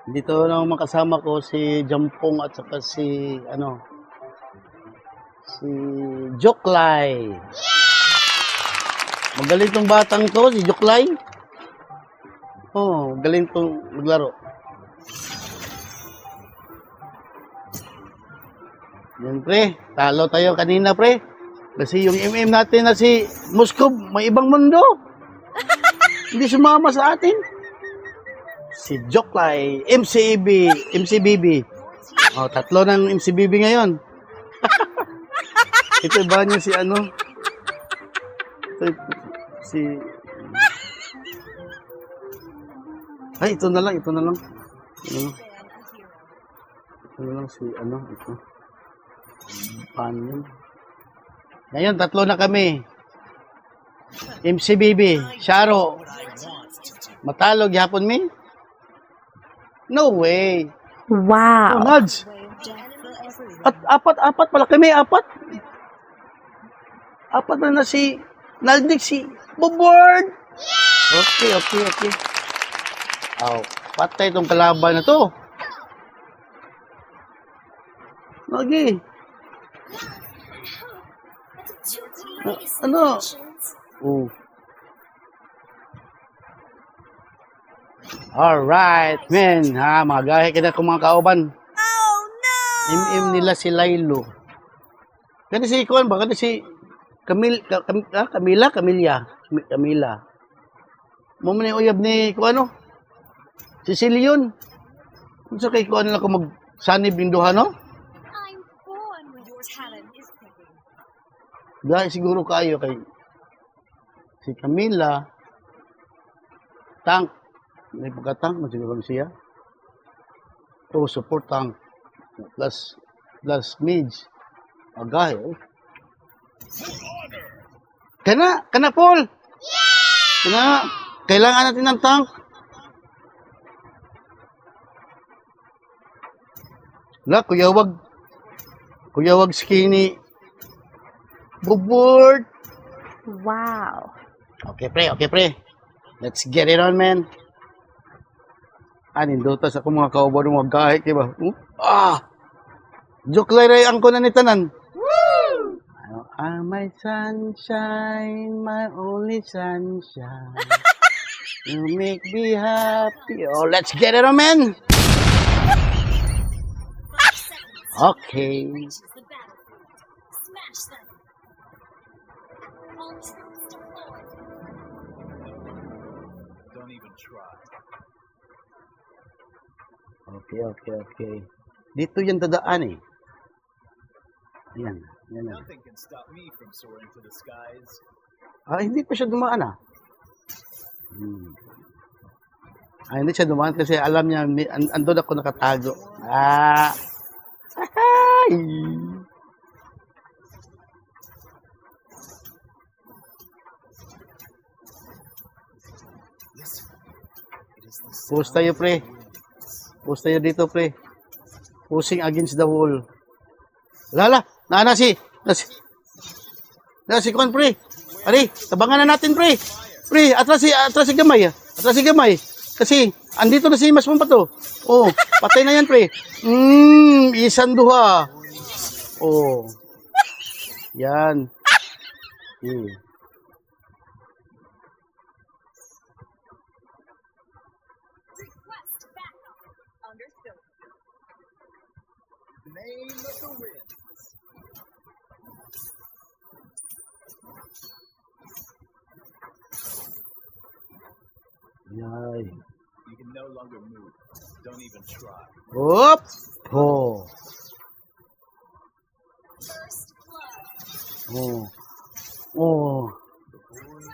Dito lang makasama ko si Jampong at saka si si Joklay. Magaling tong batang to, si Joklay. Oh, galing tong maglaro. Yan pre, talo tayo kanina pre. Kasi yung MM natin na si Moskov, may ibang mundo. Hindi sumama sa atin. Si Joklay, MCBB. Oh, tatlo ng MCBB ngayon. Ito ba niya si Ito, si Ay, ito na lang. Ito na lang si ito. Paano? Ngayon, tatlo na kami. MCBB, Sharo. Matalog yapon mi? No way. Wow. Oh, Mads. At apat pala kami, apat. Apat na si Naldik, si Bobord. Okay. Oh, patay itong kalaban na to. Lagi. Ano? Oh. Alright, men. Ha, magahe kita kung mga kauban. Oh no! MM nila si Lailo. Kani si Kuan ba? Kani si Camila. Mo man yung uyab ni Kuano? Si Silion. Kung sa kay Kuan lang ko magsanib ng duha, no? I'm born with your talent is picking. Dahil siguro kayo kay si Camila. Tank. May pagkatang, masigurang siya. To support tank. Plus mage. Agay, eh. Kana, Paul! Kana, kailangan natin ng tank. Wala, kuyawag skinny. Bubord! Wow. Okay, pre. Let's get it on, man. Nindota sa akong mga kauban ng mga gahe, diba? Joke ray ang ko na ni tanan. Woo! My sunshine, my only sunshine. You make me happy. Oh, let's get it on, man. Okay. Reaches the battlefield. Smash them. All troops deployed. Don't even try. Okay. Dito yan dadaan eh. Yan. Nothing can stop me from soaring to the skies. Hindi pa siya dumaan hindi siya dumaan kasi alam niya, andun ako nakatago. Ay! Push tayo, pre. Push tayo dito, pre. Pushing against the wall. Lala, na si Kwan, pre. Ari, tabangan na natin, pre. Pre, atras si gamay. Atras si gamay. Kasi, andito na si Mas Pampato. Oh, patay na yan, pre. Isan duha. Oh. Yan. Request backup. Understood. Name of the winds. Yay. You can no longer move. Don't even try. Op! Oh. First Oh. blood. Oh.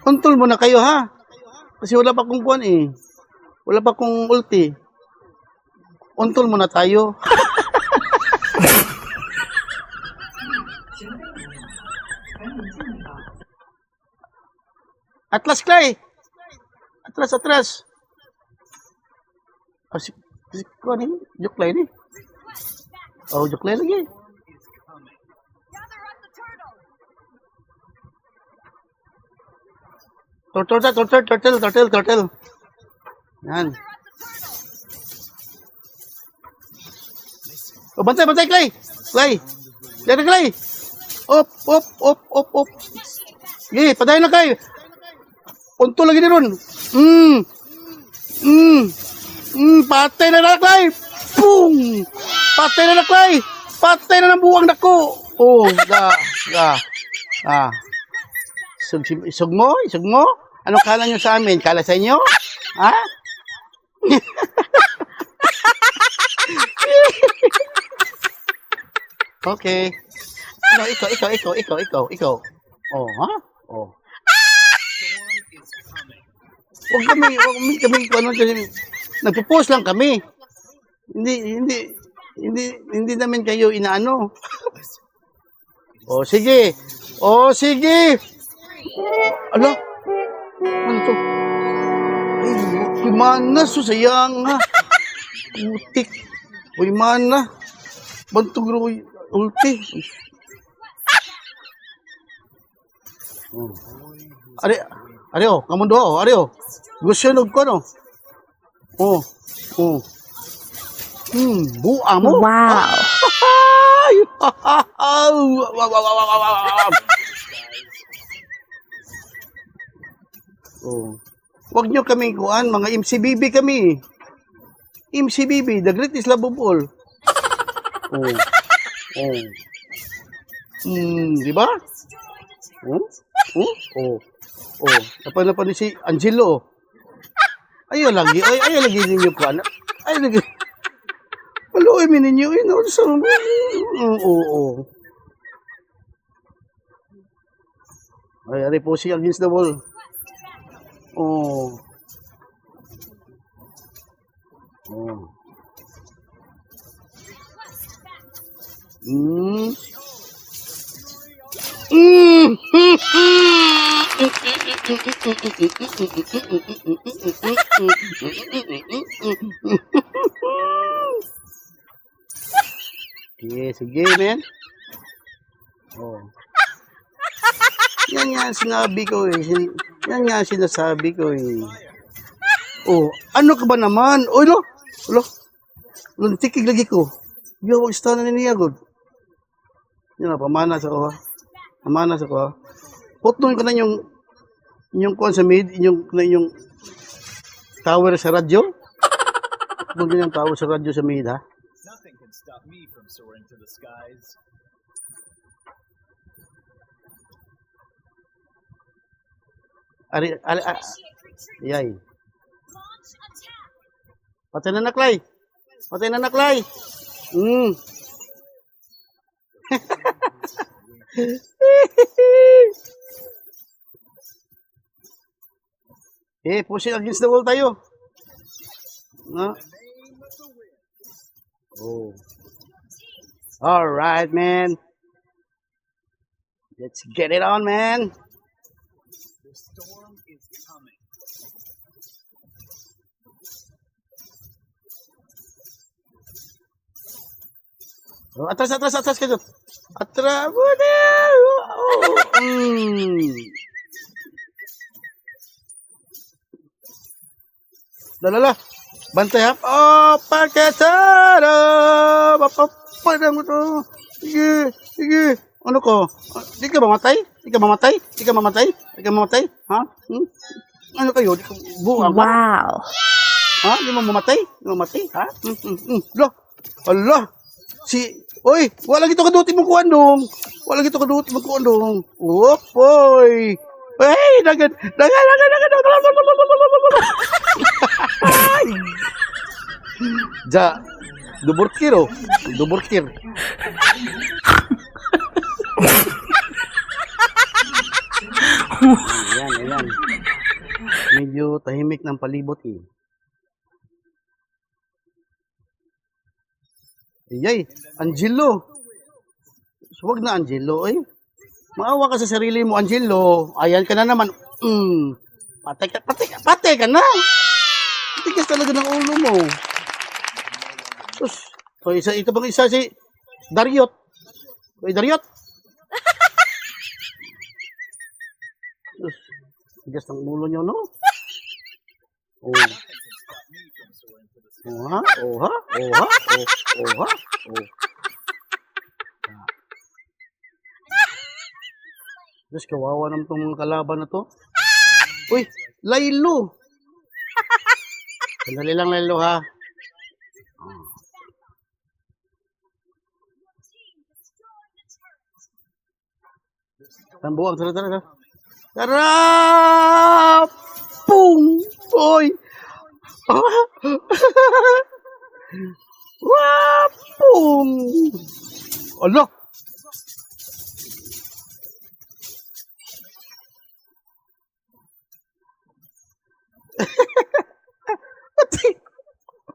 Control mo na kayo, ha? Kasi wala pa kong kuwan eh. Wala pa kong ulti. Control mo na tayo. Atlas, Clay! Atras. Si kuwan eh. Joklay ni. Request backup. Oh, Joklay lagi. Is coming. Gather up the turtle. Turtle. Yan. Gather up the turtle. Oh, bantay, bantay, Clay. Clay. Yan na, Clay. Op, op, op, op, op. Sige, padayon na, Clay. Punto lagi ni ron. Patay na na, Clay. Boom! Patay na na, Clay. Patay na ng buwang dako. Oh, Isog mo? Isog mo? Anong kala nyo sa amin? Kala sa inyo? Ha? Okay. Ano, ikaw. Oh, ha? Oh. Huwag kami, ano, nagpo-post lang kami. Hindi namin kayo inaano. Oh, sige. Ano? Ano to? Ay, mana, susayang ha. Putik. Uy, mana. Bantog ro, ulti. Oh. Are, kamundo, are, gusto nyo ko, no? Oh. Buang mo? Wow. Oh. Wag nyo kami kuan, mga MCBB kami. MCBB, the greatest love of all. Oh. Di ba? Oh. Napanapan ni si Angelo. Ayaw lagi ninyo kuan. Ayaw lagi. Maluoy mi ninyo so. Oo. Ay, po si against the wall. Oh. Sige, man. Oh. Yan nga sinabi ko eh. Yan nga sinasabi ko eh. Oh, ano ka ba naman? Oh, lo. Tikig lagi ko. Yo, wag stana niya god. Yan na, pamanas ako ha. Pamanas ako ha. Putulin ko na yung kuan sa mid, yung tower sa radyo. Putulin yung tower sa radyo sa mid ha. Nothing can stop me from soaring to the skies. Yay. Patay na naklay. Pushing against the wall tayo. No? Oh. All right, man. Let's get it on, man. The storm is coming. Oh, atras kayo. Atras. Lala. Bantay hap. Oh, paketara. Papapada mo to. Sige. Ano ko? Di ka mamatay? Ha? Ano kayo? Di ka buang ba? Wow. Ha? Di mo mamatay? Ha? Lo. Allah. Oy, wala gito kaduti mo kuan dong. Oy. Hey, dagan. Ja, duburkir. Ayan. Medyo tahimik ng palibot eh. Yay, Angelo. Huwag na, Angelo, eh. Maawa ka sa sarili mo, Angelo. Ayan ka na naman. Patay ka na. Tigas talaga ng ulo mo. Sus. O, ito bang isa si Dariot? Oy, Dariot. Sus. Tigas ng ulo nyo, no? Oh. Oh ha? Diyos, kawawa naman itong mga kalaban na to. Uy, Laylo! Sandali lang, Laylo, ha? Tambuang, tara, tara, tara. Tara! Pung! Uy! Wapung! Ala!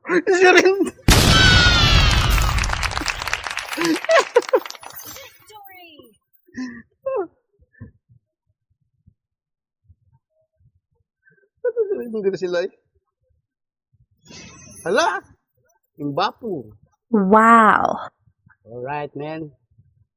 Siya rin. Victory! Hindi na sila eh. Hala! Imbapu. Wow. Alright, man.